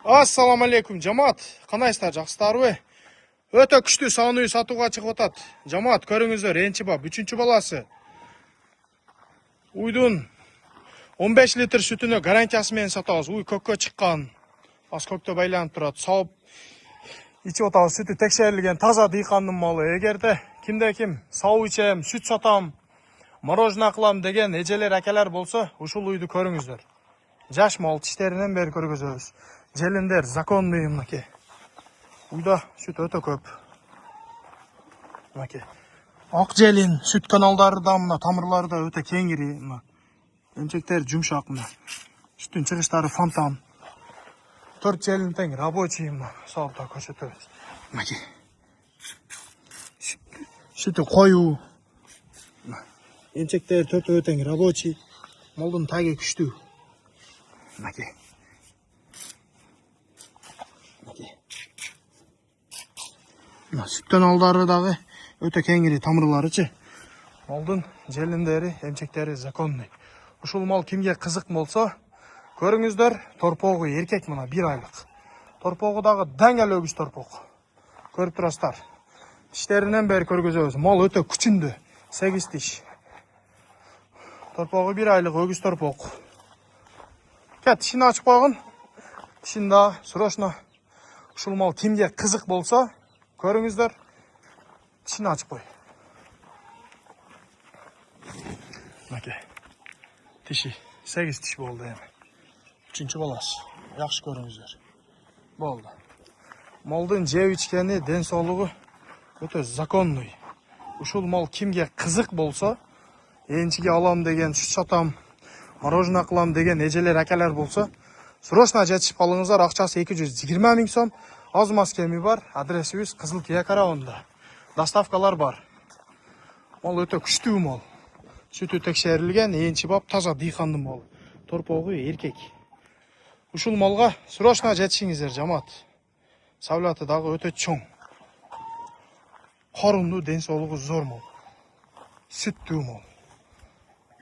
Assalamu алейкум, жамаат. Канайсыздар, жакшысыздарбы? Өтө күчтүү саун үй сатууга чыгып атат. Жамаат, көрүңүздөр, энчи бап, 3-чү баласы. Уйдун 15 литр сүтүнө гарантиясы менен сатабыз. Уй көккө чыккан. Аз көктө байланып турат. Сауып ичип атабыз. Сүтү текшерилген, таза дыйкандын малы. Эгерде кимде ким сау ичем, сүт сатам, мороженое кылам деген эжелер, акелер болсо, ушул уйду көрүңүздөр. Жаш мал, тиштеринен бери көргөзөбүз. Желиндер законный мынакей. Uyda süt öte köp. Mınakey. Ак желин, süt kanalları da mına, tamırları da öte kengiri. Mına. Emçekler jumşak mına. Sütün çıkışları fontan. 4 jelin teң рабочий mına. Sağda köşötөбүз. Mınakey. Sütü koyu. Emçekler 4 teң рабочий. Малдын тagi күчтүү. Mınakey. Sütten aldары дағы өте кеңири тамырларычы. Малдын желиндери, эмчектери законный. Ушул мал кимге кызык болсо, көрүңүздөр, торпогу эркек мына 1 айлык. Торпогу дагы даңел өгүз торпог. Көрүп турасыздар. Тиштеринен бери көргөзөбүз. Мал өтө күчүндүү, 8 тиш. Торпогу 1 айлык өгүз торпог. Кет, тишин ачып койгун. Тишин да срочно ушул мал кимге кызык болсо, көрүңүздөр, тишин ачып кой. Мынакей. Тиши 8 тиш болду эми. 3-чү баласы. Жакшы көрүңүздөр. Болду. Малдын жеп ичкени, ден соолугу өтө законный. Ушул мал кимге кызык болсо, энчиге алам деген, сүт сатам, мороженое кылам деген эжелер, акелер болсо, срочно жетишип калыңыздар. Акчасы 220 000 сом. Az maz kemi var. Adresimiz Kızılkaya Karavan'da. Dastavkalar var. Mal öte күчтүү мал. Sütü tekşerilgen, ençi bap, taza dıykandı mal. Torpoğu erkek. Ушул малга срочно жетишиңиздер, жамаат. Савлаты дагы өтө чоң. Корунду, ден соолугу зор мал. Сүттүү мал.